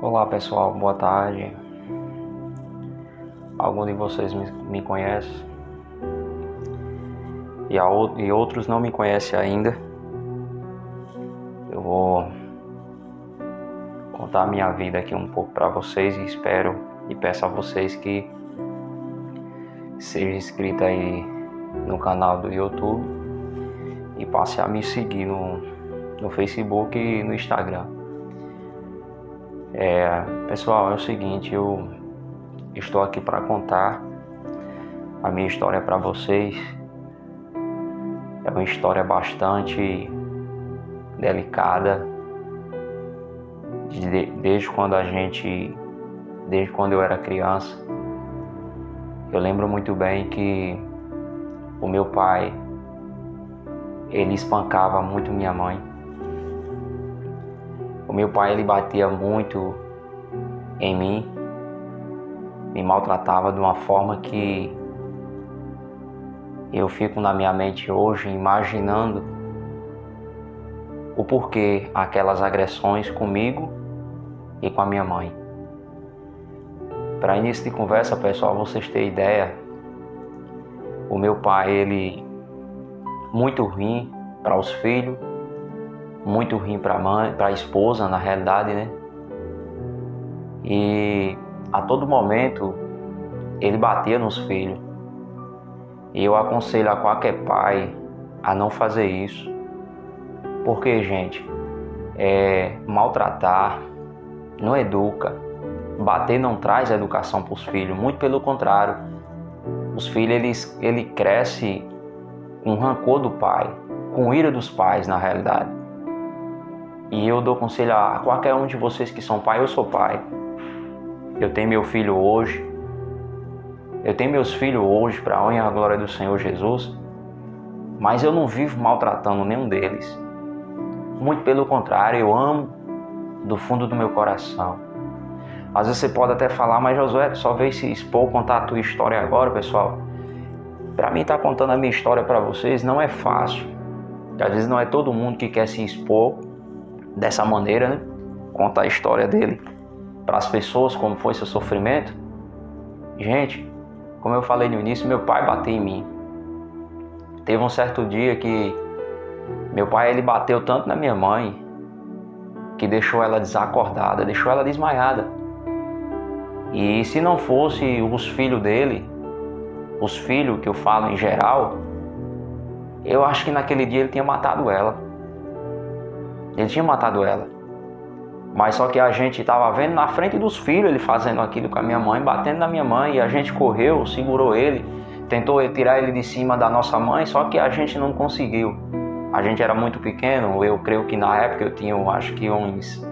Olá pessoal, boa tarde. Alguns de vocês me conhecem e outros não me conhecem ainda. Eu vou contar a minha vida aqui um pouco para vocês e espero e peço a vocês que seja inscrito aí no canal do YouTube e passe a me seguir no Facebook e no Instagram. Pessoal, é o seguinte, eu estou aqui para contar a minha história para vocês. É uma história bastante delicada, desde quando eu era criança. Eu lembro muito bem que o meu pai, ele espancava muito minha mãe. O meu pai, ele batia muito em mim, me maltratava de uma forma que eu fico na minha mente hoje imaginando o porquê aquelas agressões comigo e com a minha mãe. Para início de conversa, pessoal, vocês terem ideia, o meu pai, ele muito ruim para os filhos, muito ruim para a mãe, para a esposa, na realidade, né? E a todo momento ele batia nos filhos. E eu aconselho a qualquer pai a não fazer isso. Porque, gente, maltratar não educa. Bater não traz educação para os filhos, muito pelo contrário. Os filhos, ele cresce com rancor do pai, com ira dos pais, na realidade. E eu dou conselho a qualquer um de vocês que são pai. Eu sou pai. Eu tenho meu filho hoje. Eu tenho meus filhos hoje para a honra e a glória do Senhor Jesus. Mas eu não vivo maltratando nenhum deles. Muito pelo contrário, eu amo do fundo do meu coração. Às vezes você pode até falar, mas Josué, tu só veio se expor, contar a tua história agora, pessoal. Para mim, estar contando a minha história para vocês não é fácil. Porque às vezes não é todo mundo que quer se expor dessa maneira, né? Contar a história dele para as pessoas, como foi seu sofrimento. Gente, como eu falei no início, meu pai bateu em mim. Teve um certo dia que meu pai, ele bateu tanto na minha mãe que deixou ela desacordada, deixou ela desmaiada. E se não fosse os filhos dele, os filhos que eu falo em geral, eu acho que naquele dia ele tinha matado ela. Ele tinha matado ela. Mas só que a gente estava vendo na frente dos filhos ele fazendo aquilo com a minha mãe, batendo na minha mãe, e a gente correu, segurou ele, tentou tirar ele de cima da nossa mãe, só que a gente não conseguiu. A gente era muito pequeno, eu creio que na época eu tinha, acho que uns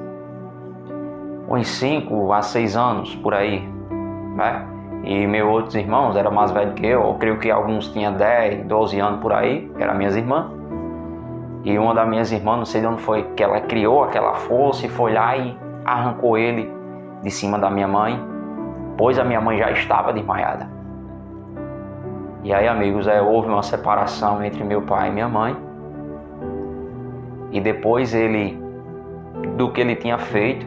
5 a 6 anos, por aí, né? E meus outros irmãos eram mais velhos que eu creio que alguns tinham 10, 12 anos por aí, que eram minhas irmãs. E uma das minhas irmãs, não sei de onde foi, que ela criou aquela força e foi lá e arrancou ele de cima da minha mãe, pois a minha mãe já estava desmaiada. E aí, amigos, houve uma separação entre meu pai e minha mãe. E depois do que ele tinha feito,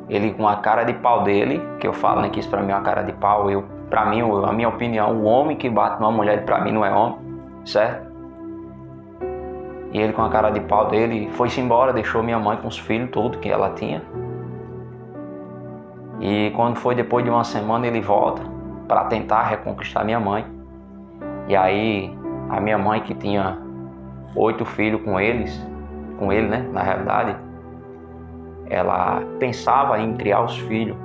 ele com a cara de pau dele, que eu falo, né, que isso pra mim é uma cara de pau, pra mim, a minha opinião, o homem que bate numa mulher, pra mim não é homem, certo? E ele com a cara de pau dele foi-se embora, deixou minha mãe com os filhos tudo que ela tinha. E quando foi depois de uma semana ele volta para tentar reconquistar minha mãe. E aí a minha mãe, que tinha 8 filhos com ele, né, na realidade, ela pensava em criar os filhos.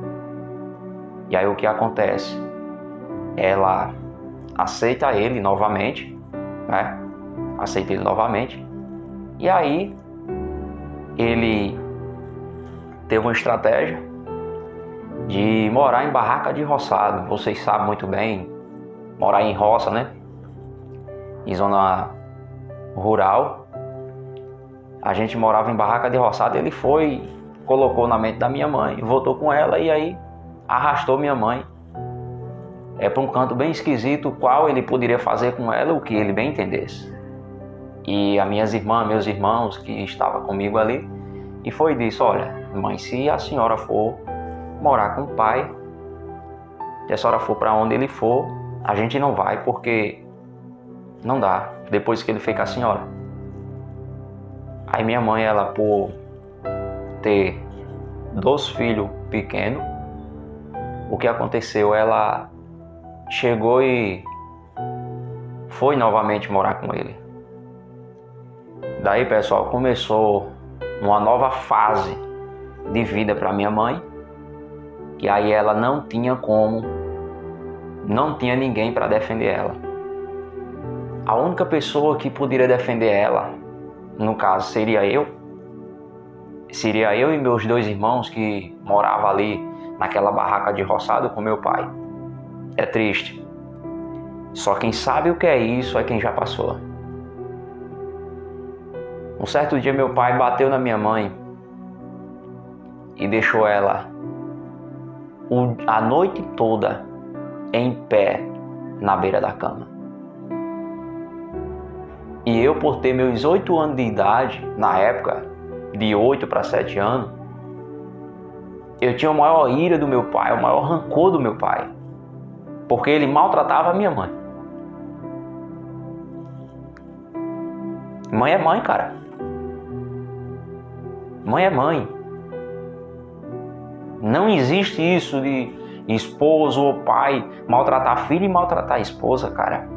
E aí o que acontece? Ela aceita ele novamente, né? Aceita ele novamente. E aí ele teve uma estratégia de morar em barraca de roçado. Vocês sabem muito bem, morar em roça, né? Em zona rural. A gente morava em barraca de roçado. Ele foi, colocou na mente da minha mãe, voltou com ela e aí arrastou minha mãe para um canto bem esquisito, qual ele poderia fazer com ela o que ele bem entendesse. E as minhas irmãs, meus irmãos que estavam comigo ali, e foi disso: olha, mãe, se a senhora for morar com o pai, se a senhora for para onde ele for, a gente não vai, porque não dá, depois que ele fica com a senhora. Aí minha mãe, ela, por ter 2 filhos pequenos, o que aconteceu? Ela chegou e foi novamente morar com ele. Daí, pessoal, começou uma nova fase de vida para minha mãe, que aí ela não tinha ninguém para defender ela. A única pessoa que poderia defender ela, no caso, seria eu e meus 2 irmãos que moravam ali naquela barraca de roçado com meu pai. É triste. Só quem sabe o que é isso é quem já passou. Um certo dia meu pai bateu na minha mãe e deixou ela a noite toda em pé na beira da cama. E eu, por ter meus 8 anos de idade, na época, de 8 para 7 anos, eu tinha a maior ira do meu pai, o maior rancor do meu pai, porque ele maltratava a minha mãe. Mãe é mãe, cara. Mãe é mãe. Não existe isso de esposo ou pai maltratar filho e maltratar esposa, cara.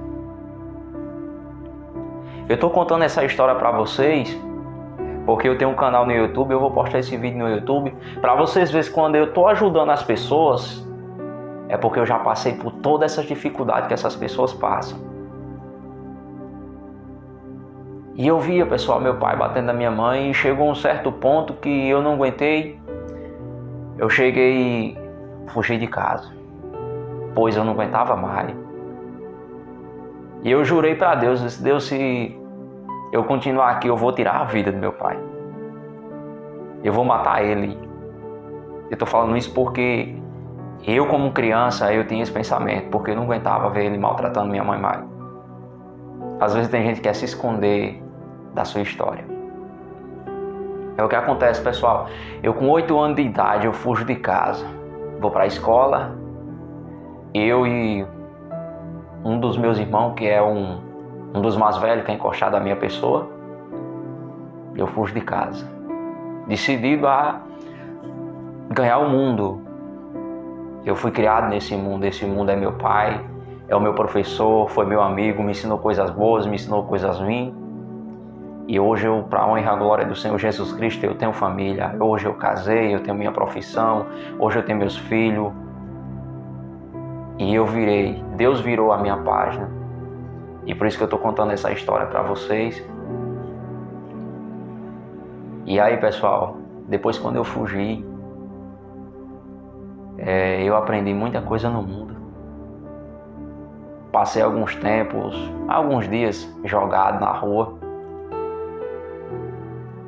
Eu tô contando essa história pra vocês porque eu tenho um canal no YouTube, eu vou postar esse vídeo no YouTube pra vocês verem que quando eu tô ajudando as pessoas é porque eu já passei por todas essas dificuldades que essas pessoas passam. E eu via, pessoal, meu pai batendo na minha mãe e chegou um certo ponto que eu não aguentei. Eu cheguei e fugi de casa, pois eu não aguentava mais. E eu jurei para Deus, Deus, se eu continuar aqui, eu vou tirar a vida do meu pai. Eu vou matar ele. Eu tô falando isso porque eu, como criança, eu tinha esse pensamento, porque eu não aguentava ver ele maltratando minha mãe mais. Às vezes tem gente que quer se esconder da sua história. É o que acontece, pessoal. Eu, com 8 anos de idade, eu fujo de casa. Vou para a escola. Eu e um dos meus irmãos, que é um dos mais velhos, que é encostado à minha pessoa, eu fujo de casa. Decidido a ganhar o mundo. Eu fui criado nesse mundo. Esse mundo é meu pai, é o meu professor, foi meu amigo, me ensinou coisas boas, me ensinou coisas ruins. E hoje eu, para a honra e a glória do Senhor Jesus Cristo, eu tenho família. Hoje eu casei, eu tenho minha profissão, hoje eu tenho meus filhos. E eu virei, Deus virou a minha página. E por isso que eu estou contando essa história para vocês. E aí, pessoal, depois quando eu fugi, eu aprendi muita coisa no mundo. Passei alguns alguns dias jogado na rua.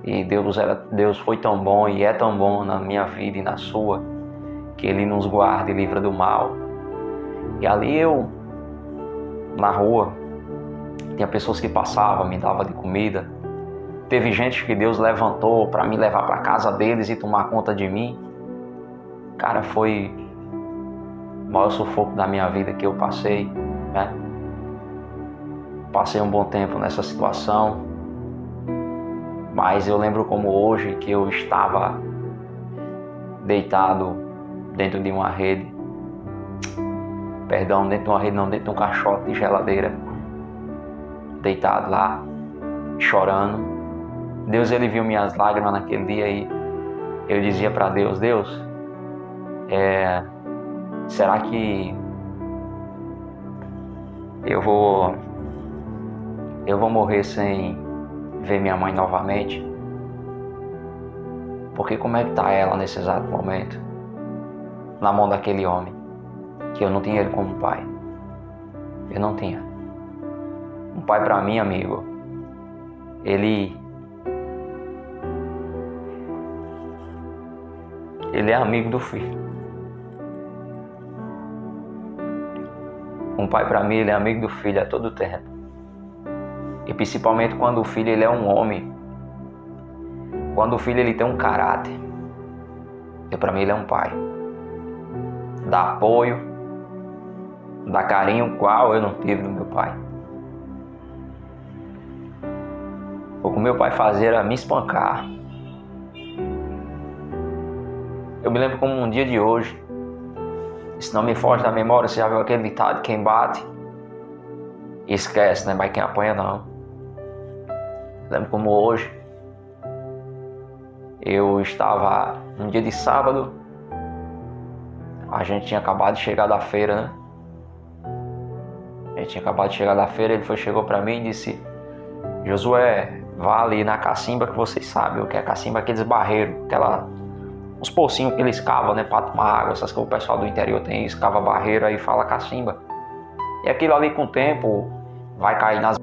E Deus foi tão bom e é tão bom na minha vida e na sua, que Ele nos guarda e livra do mal. E ali eu, na rua, tinha pessoas que passavam, me davam de comida. Teve gente que Deus levantou para me levar para casa deles e tomar conta de mim. Cara, foi o maior sufoco da minha vida que eu passei, né? Passei um bom tempo nessa situação. Mas eu lembro como hoje que eu estava deitado dentro de uma rede. Perdão, dentro de uma rede não, dentro de um caixote de geladeira. Deitado lá, chorando. Deus, Ele viu minhas lágrimas naquele dia e eu dizia para Deus, será que eu vou morrer sem ver minha mãe novamente? Porque como é que tá ela nesse exato momento? Na mão daquele homem, que eu não tinha ele como pai. Eu não tinha. Um pai para mim, amigo, ele é amigo do filho. Um pai para mim, ele é amigo do filho a todo tempo. E principalmente quando o filho ele é um homem. Quando o filho ele tem um caráter, para mim ele é um pai. Dá apoio, dá carinho, qual eu não tive do meu pai. O que o meu pai fazia era me espancar. Eu me lembro como um dia de hoje, se não me foge da memória, você já viu aquele ditado, quem bate, esquece, né? Mas quem apanha não. Eu lembro como hoje, eu estava um dia de sábado, a gente tinha acabado de chegar da feira, né? A gente tinha acabado de chegar da feira, ele chegou para mim e disse: Josué, vá ali na cacimba, que vocês sabem o que é cacimba, aqueles barreiros, os pocinhos que eles cavam, né, para tomar água, essas coisas, o pessoal do interior tem isso, cava barreiro, aí fala cacimba. E aquilo ali com o tempo vai cair nas